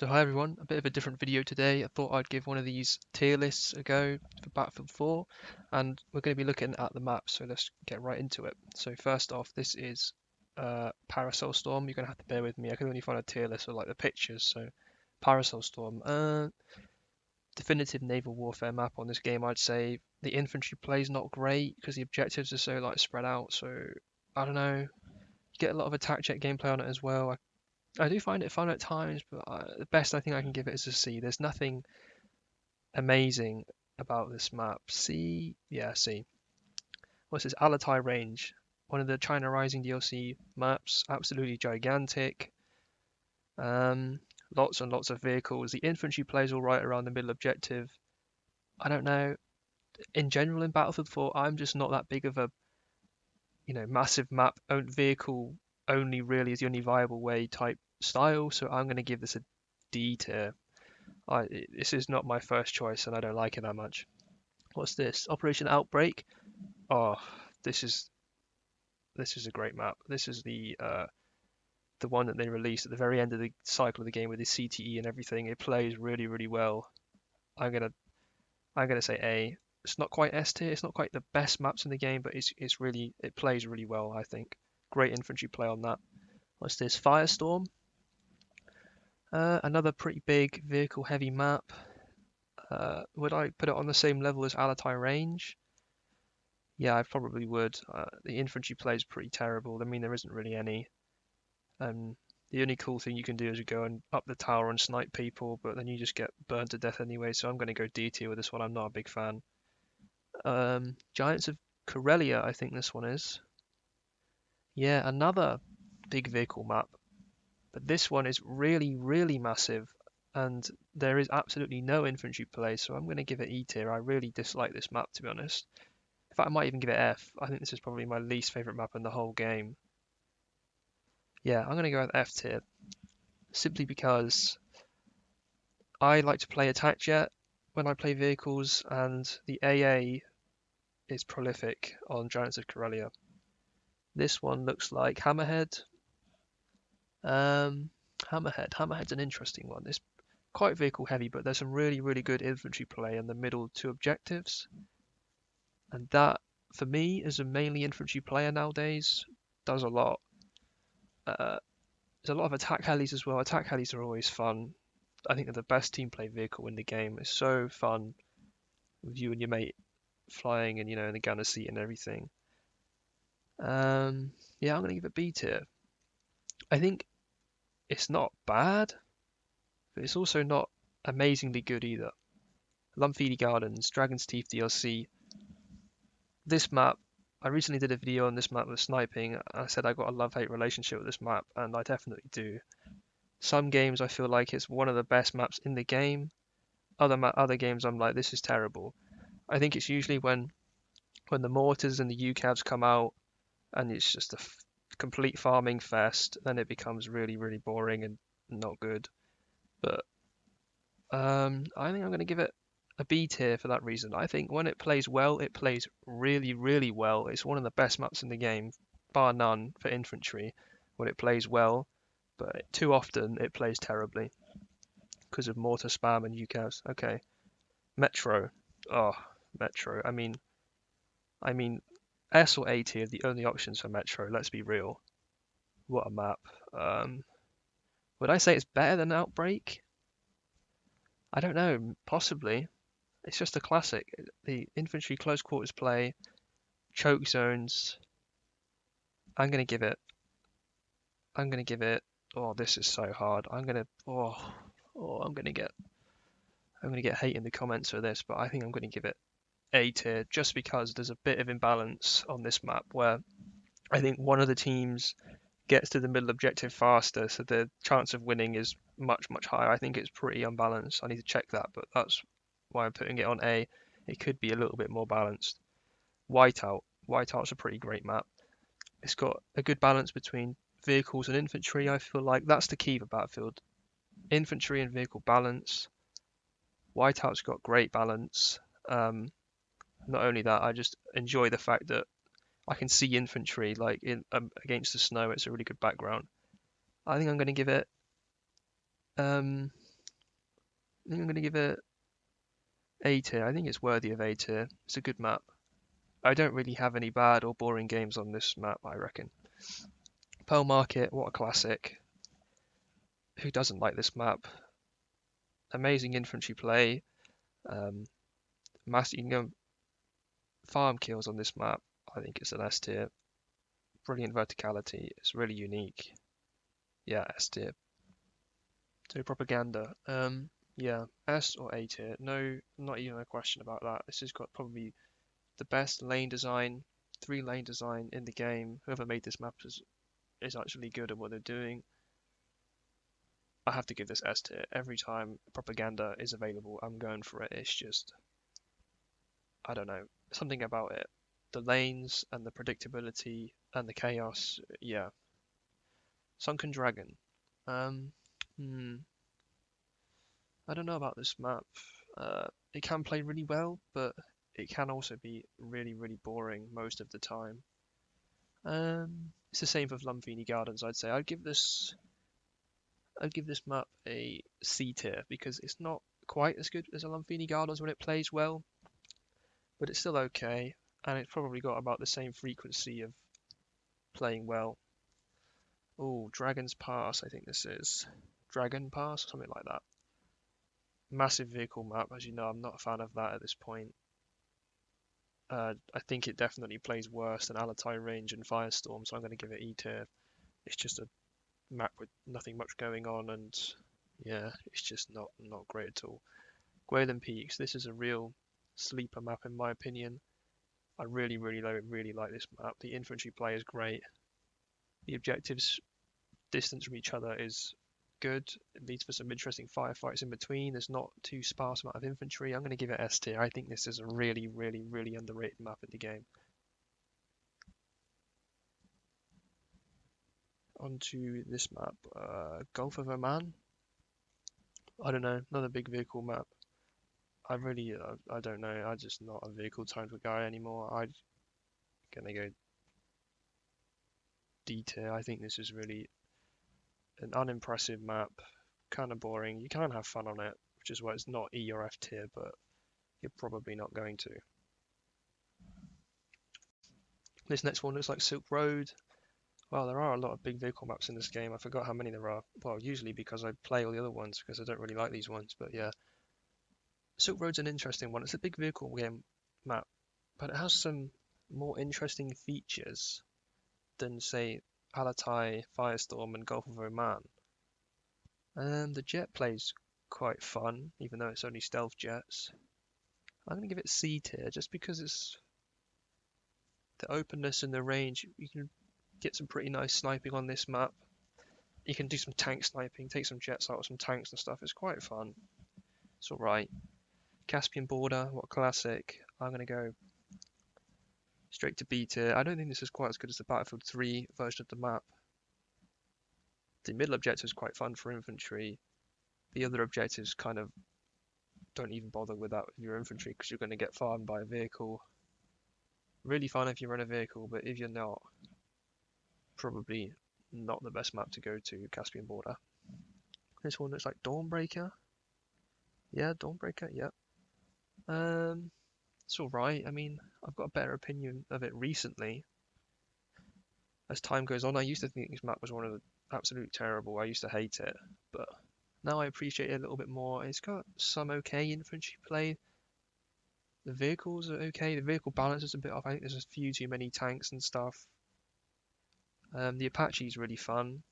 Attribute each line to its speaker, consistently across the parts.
Speaker 1: So hi everyone, a bit of a different video today. I thought I'd give one of these tier lists a go for Battlefield 4, and we're going to be looking at the map, so let's get right into it. So first off, this is Parasol Storm. You're going to have to bear with me, I can only find a tier list of like the pictures, so Parasol Storm. Definitive naval warfare map on this game, I'd say. The infantry play's not great because the objectives are so like spread out, so I don't know. You get a lot of attack jet gameplay on it as well. I do find it fun at times, but the best I think I can give it is a C. There's nothing amazing about this map. C, yeah, C. What's this? Alatai Range, one of the China Rising DLC maps. Absolutely gigantic. Um, Lots and lots of vehicles. The infantry plays all right around the middle objective. I don't know. In general, in Battlefield 4, I'm just not that big of a, massive map, own vehicle only really is the only viable way type style. So I'm going to give this a D tier. This is not my first choice, and I don't like it that much. What's this? Operation Outbreak. Oh, this is this is a great map. This is the one that they released at the very end of the cycle of the game with the CTE and everything. It plays really really well. I'm gonna I'm gonna say A. It's not quite S tier. It's not quite the best maps in the game, but it plays really well. I think great infantry play on that. What's this? Firestorm. Another pretty big vehicle heavy map. Would I put it on the same level as Alatai Range? Yeah, I probably would. The infantry play is pretty terrible. I mean, there isn't really any. Um, the only cool thing you can do is you go and up the tower and snipe people, but then you just get burned to death anyway. So I'm going to go D tier with this one. I'm not a big fan. Giants of Corellia, I think this one is. Yeah, another big vehicle map, but this one is really, really massive, and there is absolutely no infantry play. So I'm going to give it E tier. I really dislike this map, to be honest. In fact, I might even give it F. I think this is probably my least favorite map in the whole game. Yeah, I'm going to go with F tier, simply because I like to play attack jet when I play vehicles, and the AA is prolific on Giants of Corellia. This one looks like Hammerhead. Um, Hammerhead's an interesting one. It's quite vehicle heavy, but there's some really, really good infantry play in the middle two objectives. And that, for me, as a mainly infantry player nowadays, does a lot. Uh, There's a lot of attack helis as well. Attack helis are always fun. I think they're the best team play vehicle in the game. It's so fun with you and your mate flying and in the gunner seat and everything. Yeah, I'm gonna give it B tier. I think it's not bad, but it's also not amazingly good either. Lumfeedy Gardens, Dragon's Teeth DLC. This map, I recently did a video on this map with sniping. I said I got a love-hate relationship with this map, and I definitely do. Some games I feel like it's one of the best maps in the game. Other games I'm like, this is terrible. I think it's usually when the mortars and the UCAVs come out and it's just a complete farming fest, then it becomes really really boring and not good. But I think I'm going to give it a B tier for that reason. I think when it plays well, it plays really really well. It's one of the best maps in the game, bar none for infantry. When it plays well, but too often it plays terribly because of mortar spam and UCAVs. Okay. Metro. Oh, Metro. I mean, S or A tier, the only options for Metro. Let's be real. What a map. Um, would I say it's better than Outbreak? I don't know. Possibly. It's just a classic. The infantry close quarters play, choke zones. I'm gonna give it. I'm gonna give it. Oh, this is so hard. I'm gonna get. I'm gonna get hate in the comments for this, but I think I'm gonna give it A tier just because there's a bit of imbalance on this map where I think one of the teams gets to the middle objective faster, so the chance of winning is much, much higher. I think it's pretty unbalanced. I need to check that, but that's why I'm putting it on A. It could be a little bit more balanced. Whiteout. Whiteout's a pretty great map. It's got a good balance between vehicles and infantry. I feel like that's the key for Battlefield. Infantry and vehicle balance. Whiteout's got great balance. Not only that, I just enjoy the fact that I can see infantry like in against the snow. It's a really good background. I think I'm going to give it I think I'm going to give it A tier. I think it's worthy of A tier. It's a good map. I don't really have any bad or boring games on this map, I reckon. Pearl Market, what a classic. Who doesn't like this map? Amazing infantry play. Um, you can go farm kills on this map. I think it's an S tier. Brilliant verticality. It's really unique. Yeah, S tier. So propaganda. Yeah, S or A tier. No, not even a question about that. This has got probably the best lane design, 3-lane design in the game. Whoever made this map is actually good at what they're doing. I have to give this S tier. Every time propaganda is available, I'm going for it. It's just, I don't know, something about it. The lanes and the predictability and the chaos. Yeah. Sunken Dragon. Um, hmm, I don't know about this map. It can play really well, but it can also be really, really boring most of the time. It's the same for Lumphini Gardens, I'd say. I'd give this map a C tier because it's not quite as good as a Lumphini Gardens when it plays well, but it's still okay, and it's probably got about the same frequency of playing well. Oh, Dragon's Pass, I think this is. Dragon Pass, something like that. Massive vehicle map, as you know, I'm not a fan of that at this point. I think it definitely plays worse than Alatai Range and Firestorm, so I'm going to give it E tier. It's just a map with nothing much going on, and yeah, it's just not great at all. Gwalen Peaks, this is a real sleeper map in my opinion. I really like this map. The infantry play is great. The objectives distance from each other is good. It leads for some interesting firefights in between. There's not too sparse amount of infantry. I'm going to give it S tier. I think this is a really underrated map in the game. Onto this map, Gulf of Oman. I don't know, another big vehicle map. I don't know. I'm just not a vehicle type of guy anymore. I'm gonna go D tier. I think this is really an unimpressive map, kind of boring. You can have fun on it, which is why it's not E or F tier, but you're probably not going to. This next one looks like Silk Road. Well, there are a lot of big vehicle maps in this game. I forgot how many there are. Well, usually because I play all the other ones because I don't really like these ones. But yeah, Silk Road's an interesting one. It's a big vehicle game map, but it has some more interesting features than, say, Alatai, Firestorm, and Gulf of Oman. The jet play's quite fun, even though it's only stealth jets. I'm going to give it C tier just because it's the openness and the range. You can get some pretty nice sniping on this map. You can do some tank sniping, take some jets out of some tanks and stuff. It's quite fun. It's alright. Caspian Border, what a classic. I'm going to go straight to B tier. I don't think this is quite as good as the Battlefield 3 version of the map. The middle objective is quite fun for infantry. The other objectives kind of don't even bother with that with your infantry because you're going to get farmed by a vehicle. Really fun if you run a vehicle, but if you're not, probably not the best map to go to, Caspian Border. This one looks like Dawnbreaker. Yeah, Dawnbreaker, yeah. It's alright. I mean, I've got a better opinion of it recently. As time goes on, I used to think this map was one of the absolute terrible. I used to hate it, but now I appreciate it a little bit more. It's got some okay infantry play. The vehicles are okay. The vehicle balance is a bit off. I think there's a few too many tanks and stuff. The Apache is really fun.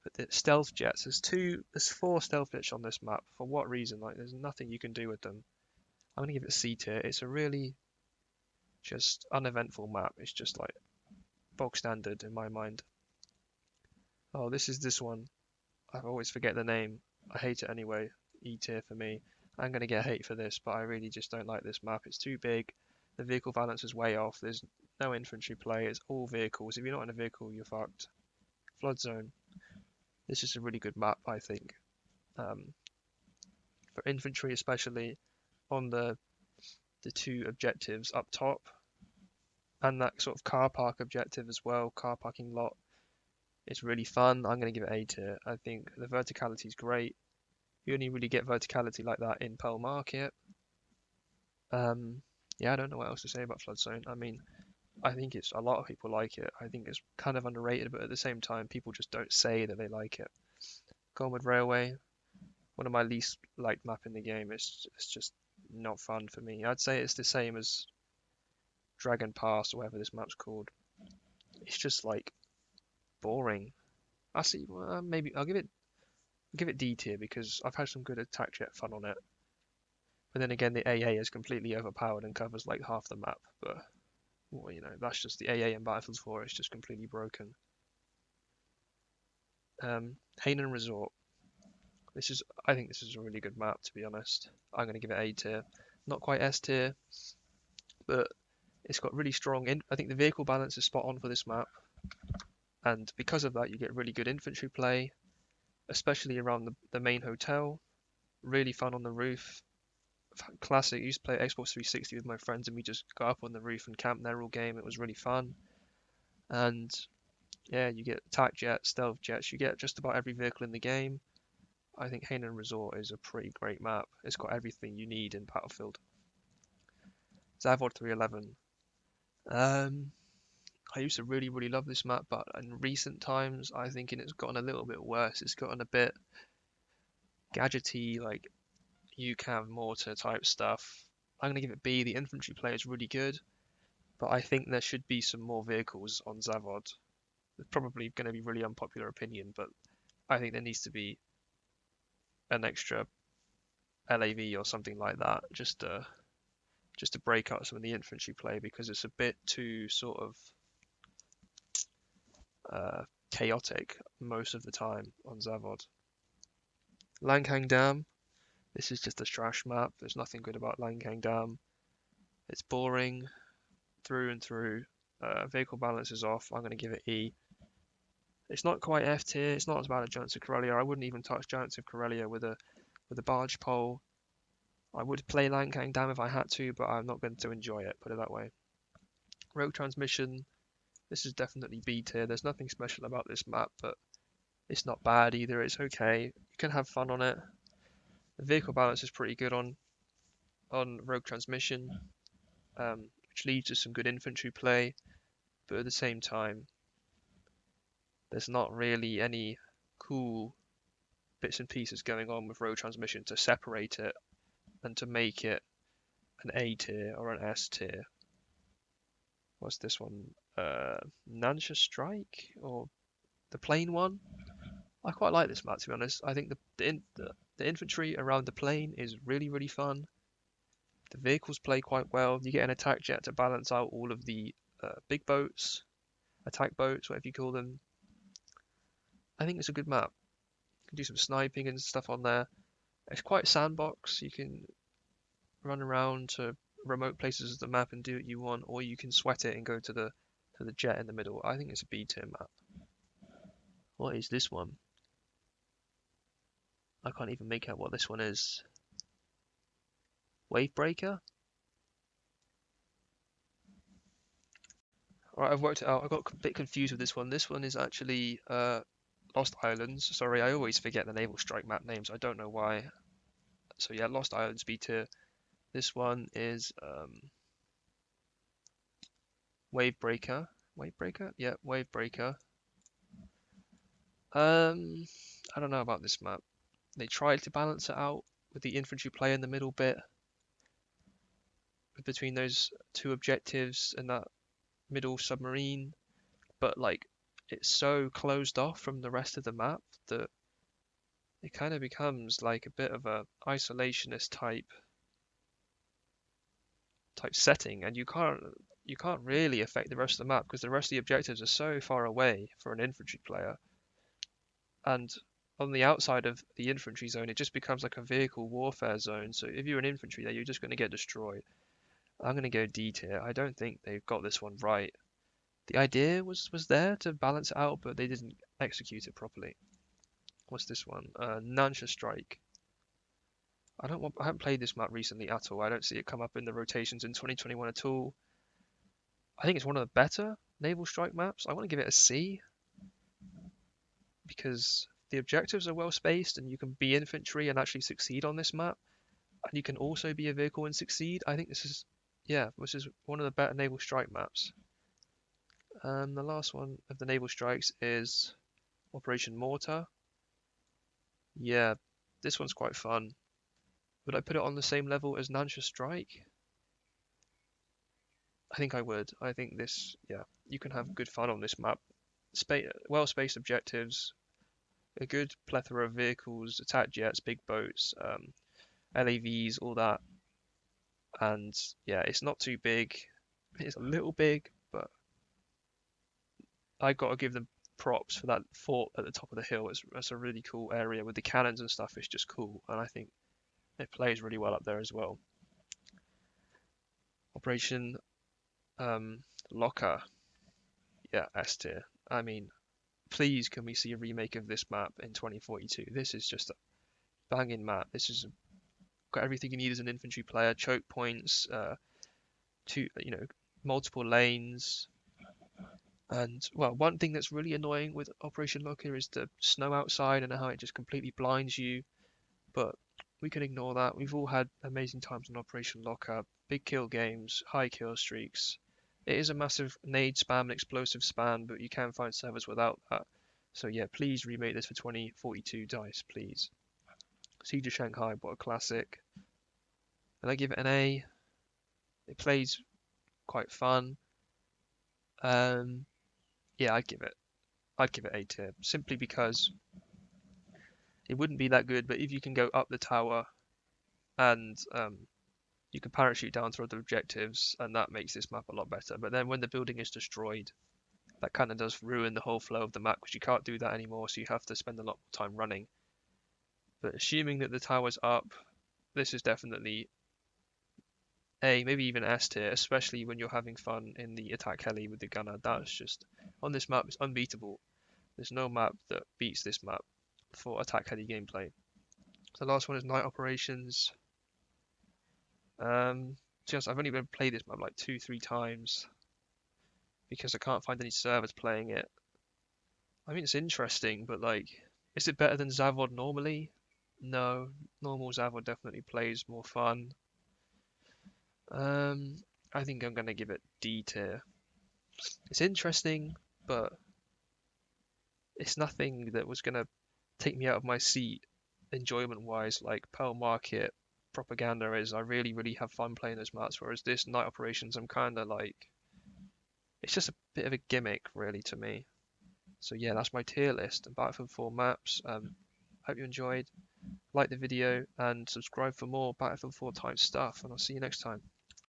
Speaker 1: But the stealth jets, there's 4 stealth jets on this map. For what reason? Like, there's nothing you can do with them. I'm gonna give it a C tier. It's a really just uneventful map. It's just like bog standard in my mind. Oh, this one. I always forget the name. I hate it anyway. E tier for me. I'm gonna get hate for this, but I really just don't like this map. It's too big. The vehicle balance is way off. There's no infantry play. It's all vehicles. If you're not in a vehicle, you're fucked. Flood zone. This is a really good map, I think. Um, for infantry, especially on the 2 objectives up top, and that sort of car park objective as well. Car parking lot. It's really fun. I'm going to give it A tier. I think the verticality is great. You only really get verticality like that in Pearl Market. Yeah, I don't know what else to say about Flood Zone. I mean, I think it's a lot of people like it. I think it's kind of underrated, but at the same time, people just don't say that they like it. Gormwood Railway, one of my least liked map in the game. It's just not fun for me. I'd say it's the same as Dragon Pass or whatever this map's called. It's just like boring. I see. Well, maybe I'll give it D tier because I've had some good attack jet fun on it. But then again, the AA is completely overpowered and covers like half the map. But well, that's just the AA in Battlefield 4. It's just completely broken. Hainan Resort. I think this is a really good map, to be honest. I'm going to give it A tier. Not quite S tier, but it's got really strong. I think the vehicle balance is spot on for this map, and because of that, you get really good infantry play, especially around the main hotel. Really fun on the roof. Classic. I used to play Xbox 360 with my friends, and we just got up on the roof and camped there all game. It was really fun, and yeah, you get attack jets, stealth jets. You get just about every vehicle in the game. I think Hainan Resort is a pretty great map. It's got everything you need in Battlefield. Zavod 311. I used to really, really love this map, but in recent times, I think it's gotten a little bit worse. It's gotten a bit gadgety, like UCAV mortar type stuff. I'm gonna give it B. The infantry play is really good, but I think there should be some more vehicles on Zavod. It's probably going to be really unpopular opinion, but I think there needs to be an extra LAV or something like that, just to break up some of the infantry play because it's a bit too sort of chaotic most of the time on Zavod. Lankhang Dam. This is just a trash map. There's nothing good about Lankhang Dam. It's boring through and through. Vehicle balance is off. I'm going to give it E. It's not quite F tier. It's not as bad as Giants of Corellia. I wouldn't even touch Giants of Corellia with a barge pole. I would play Lankhang Dam if I had to, but I'm not going to enjoy it, put it that way. Rogue Transmission. This is definitely B tier. There's nothing special about this map, but it's not bad either. It's okay. You can have fun on it. The vehicle balance is pretty good on Rogue Transmission, which leads to some good infantry play, but at the same time, there's not really any cool bits and pieces going on with Rogue Transmission to separate it and to make it an A tier or an S tier. What's this one? Nansha Strike or the plane one? I quite like this map, to be honest. I think the infantry around the plane is really, really fun. The vehicles play quite well. You get an attack jet to balance out all of the big boats, attack boats, whatever you call them. I think it's a good map. You can do some sniping and stuff on there. It's quite sandbox. You can run around to remote places of the map and do what you want, or you can sweat it and go to the jet in the middle. I think it's a B tier map. What is this one? I can't even make out what this one is. Wavebreaker? Alright, I've worked it out. I got a bit confused with this one. This one is actually Lost Islands. Sorry, I always forget the Naval Strike map names. I don't know why. So yeah, Lost Islands B tier. This one is Wavebreaker. Wavebreaker? Yeah, Wavebreaker. I don't know about this map. They tried to balance it out with the infantry play in the middle bit between those two objectives and that middle submarine, but like it's so closed off from the rest of the map that it kind of becomes like a bit of a isolationist type setting, and you can't really affect the rest of the map because the rest of the objectives are so far away for an infantry player. And on the outside of the infantry zone, it just becomes like a vehicle warfare zone. So if you're an infantry there, you're just going to get destroyed. I'm going to go D tier. I don't think they've got this one right. The idea was there to balance it out, but they didn't execute it properly. What's this one? Nansha Strike. I haven't played this map recently at all. I don't see it come up in the rotations in 2021 at all. I think it's one of the better Naval Strike maps. I want to give it a C because the objectives are well spaced, and you can be infantry and actually succeed on this map, and you can also be a vehicle and succeed. I think this is one of the better naval strike maps. The last one of the naval strikes is Operation Mortar. Yeah, this one's quite fun. Would I put it on the same level as Nansha Strike? I think I would. I think this, yeah, you can have good fun on this map. Well-spaced objectives, a good plethora of vehicles, attack jets, big boats, LAVs, all that. And yeah, it's not too big. It's a little big, but I got to give them props for that fort at the top of the hill. It's a really cool area with the cannons and stuff. It's just cool, and I think it plays really well up there as well. Operation Locker, yeah, S tier. I mean, please can we see a remake of this map in 2042? This is just a banging map. This is got everything you need as an infantry player. Choke points, multiple lanes. And well, one thing that's really annoying with Operation Locker is the snow outside and how it just completely blinds you. But we can ignore that. We've all had amazing times on Operation Locker, big kill games, high kill streaks. It is a massive nade spam and explosive spam, but you can find servers without that. So yeah, please remake this for 2042 DICE, please. Siege of Shanghai, what a classic. And I give it an A. It plays quite fun. Yeah, I'd give it A tier simply because it wouldn't be that good. But if you can go up the tower and you can parachute down to other objectives, and that makes this map a lot better. But then when the building is destroyed, that kind of does ruin the whole flow of the map because you can't do that anymore. So you have to spend a lot more time running. But assuming that the tower's up, this is definitely A, maybe even S tier, especially when you're having fun in the attack heli with the gunner. That's just, on this map, it's unbeatable. There's no map that beats this map for attack heli gameplay. The last one is Night Operations. Just I've only been played this map like 2-3 times because I can't find any servers playing it. I mean, it's interesting, but like, is it better than Zavod normally? No, normal Zavod definitely plays more fun. I think I'm gonna give it D tier. It's interesting, but it's nothing that was gonna take me out of my seat enjoyment wise like Pearl Market Propaganda is. I really, really have fun playing those maps, whereas this Night Operations, I'm kind of like, it's just a bit of a gimmick really to me. So yeah, that's my tier list of Battlefield 4 maps. Hope you enjoyed. Like the video and subscribe for more Battlefield 4 type stuff, and I'll see you next time.